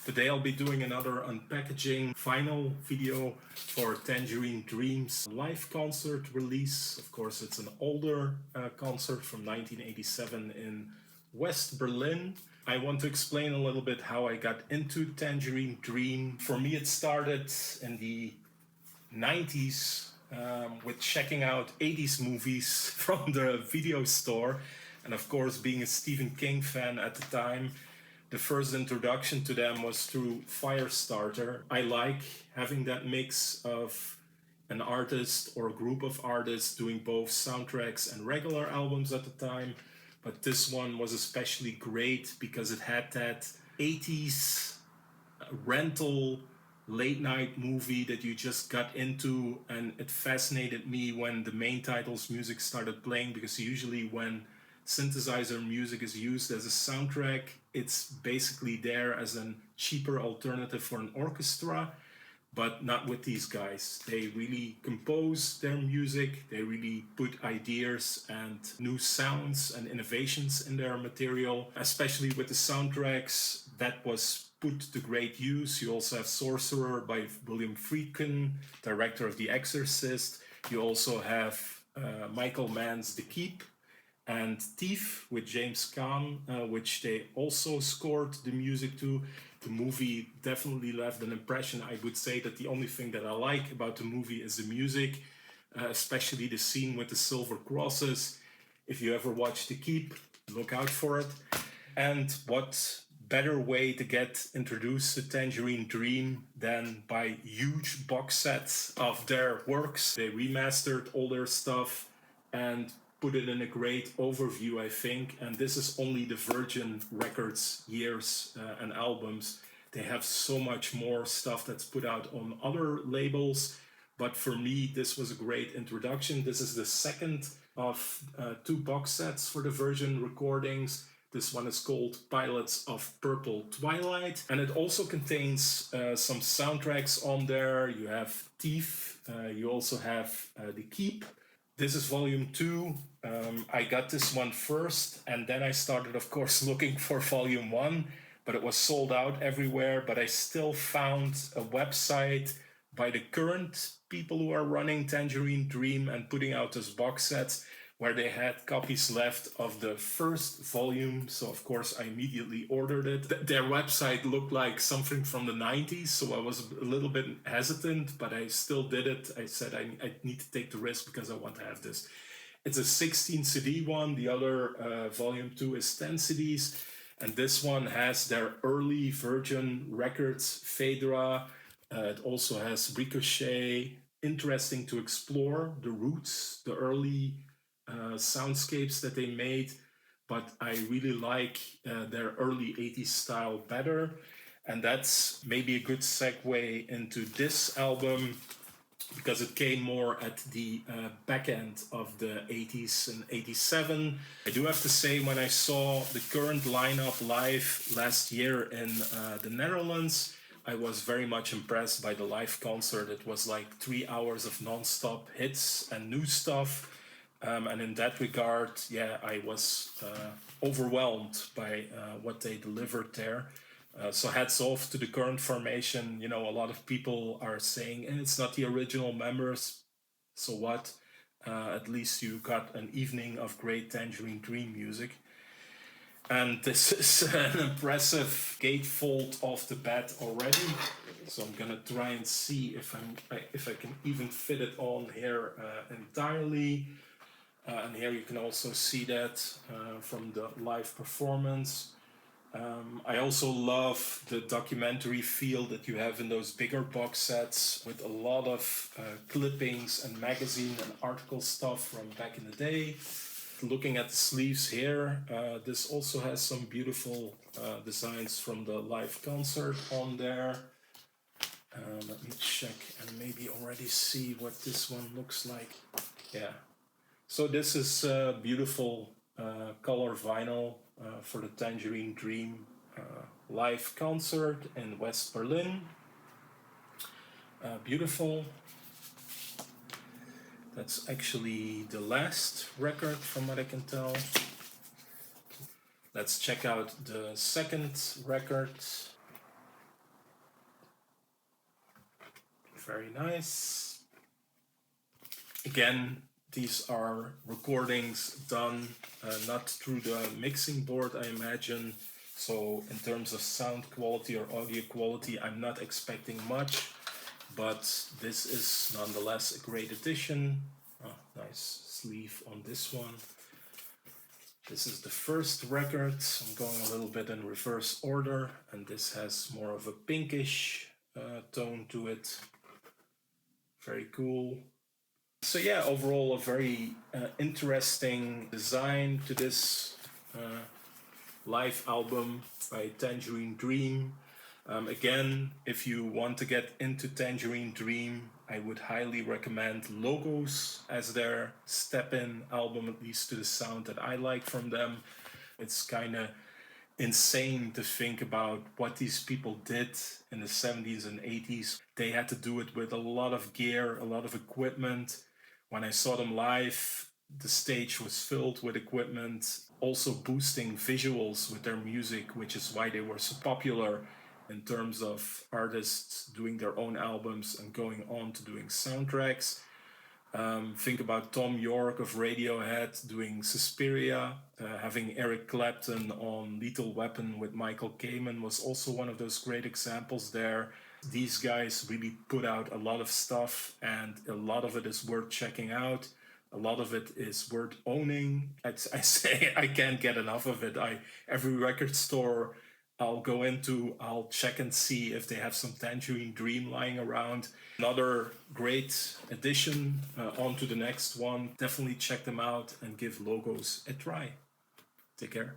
Today I'll be doing another unpackaging final video for Tangerine Dream's live concert release. Of course, it's an older concert from 1987 in West Berlin. I want to explain a little bit how I got into Tangerine Dream. For me, it started in the 90s with checking out 80s movies from the video store. And of course, being a Stephen King fan at the time, the first introduction to them was through Firestarter. I like having that mix of an artist or a group of artists doing both soundtracks and regular albums at the time. But this one was especially great because it had that 80s rental late night movie that you just got into, and it fascinated me when the main title's music started playing, because usually when synthesizer music is used as a soundtrack, it's basically there as a cheaper alternative for an orchestra, but not with these guys. They really compose their music, they really put ideas and new sounds and innovations in their material, especially with the soundtracks. That was put to great use. You also have Sorcerer by William Friedkin, director of The Exorcist. You also have Michael Mann's The Keep, and Thief with James Caan, which they also scored the music to. The movie definitely left an impression. I would say that the only thing that I like about the movie is the music, especially the scene with the silver crosses. If you ever watch The Keep, look out for it. And what better way to get introduced to Tangerine Dream than by huge box sets of their works. They remastered all their stuff and put it in a great overview, I think. And this is only the Virgin Records years and albums. They have so much more stuff that's put out on other labels. But for me, this was a great introduction. This is the second of two box sets for the Virgin recordings. This one is called Pilots of Purple Twilight. And it also contains some soundtracks on there. You have Thief. You also have The Keep. This is volume 2. I got this one first, and then I started, of course, looking for volume 1, but it was sold out everywhere. But I still found a website by the current people who are running Tangerine Dream and putting out those box sets, where they had copies left of the first volume. So of course I immediately ordered it. Their website looked like something from the 90s, so I was a little bit hesitant, but I still did it. I said I need to take the risk because I want to have this. It's a 16 CD one. The other volume 2 is 10 CDs. And this one has their early Virgin Records Phaedra. It also has Ricochet. Interesting to explore the roots, the early soundscapes that they made, but I really like their early 80s style better. And that's maybe a good segue into this album, because it came more at the back end of the 80s and 87. I do have to say, when I saw the current lineup live last year in the Netherlands, I was very much impressed by the live concert. It was like 3 hours of non-stop hits and new stuff. And in that regard, yeah, I was overwhelmed by what they delivered there. So hats off to the current formation. You know, a lot of people are saying it's not the original members. So what? At least you got an evening of great Tangerine Dream music. And this is an impressive gatefold off the bat already. So I'm gonna try and see if I can even fit it on here entirely. And here you can also see that from the live performance. I also love the documentary feel that you have in those bigger box sets, with a lot of clippings and magazine and article stuff from back in the day. Looking at the sleeves here, this also has some beautiful designs from the live concert on there. Let me check and maybe already see what this one looks like. Yeah. So this is beautiful color vinyl for the Tangerine Dream live concert in West Berlin. Beautiful. That's actually the last record from what I can tell. Let's check out the second record. Very nice. Again, these are recordings done not through the mixing board, I imagine. So in terms of sound quality or audio quality, I'm not expecting much, but this is nonetheless a great addition. Oh, nice sleeve on this one. This is the first record. I'm going a little bit in reverse order, and this has more of a pinkish tone to it. Very cool. So yeah, overall a very interesting design to this live album by Tangerine Dream. Again, if you want to get into Tangerine Dream, I would highly recommend Logos as their step-in album, at least to the sound that I like from them. It's kind of insane to think about what these people did in the 70s and 80s. They had to do it with a lot of gear, a lot of equipment. When I saw them live, the stage was filled with equipment, also boosting visuals with their music, which is why they were so popular in terms of artists doing their own albums and going on to doing soundtracks. Think about Tom York of Radiohead doing Suspiria. Having Eric Clapton on Lethal Weapon with Michael Kamen was also one of those great examples there. These guys really put out a lot of stuff, and a lot of it is worth checking out. A lot of it is worth owning. I say I can't get enough of it. Every record store I'll go into, I'll check and see if they have some Tangerine Dream lying around. Another great addition. On to the next one. Definitely check them out and give Logos a try. Take care.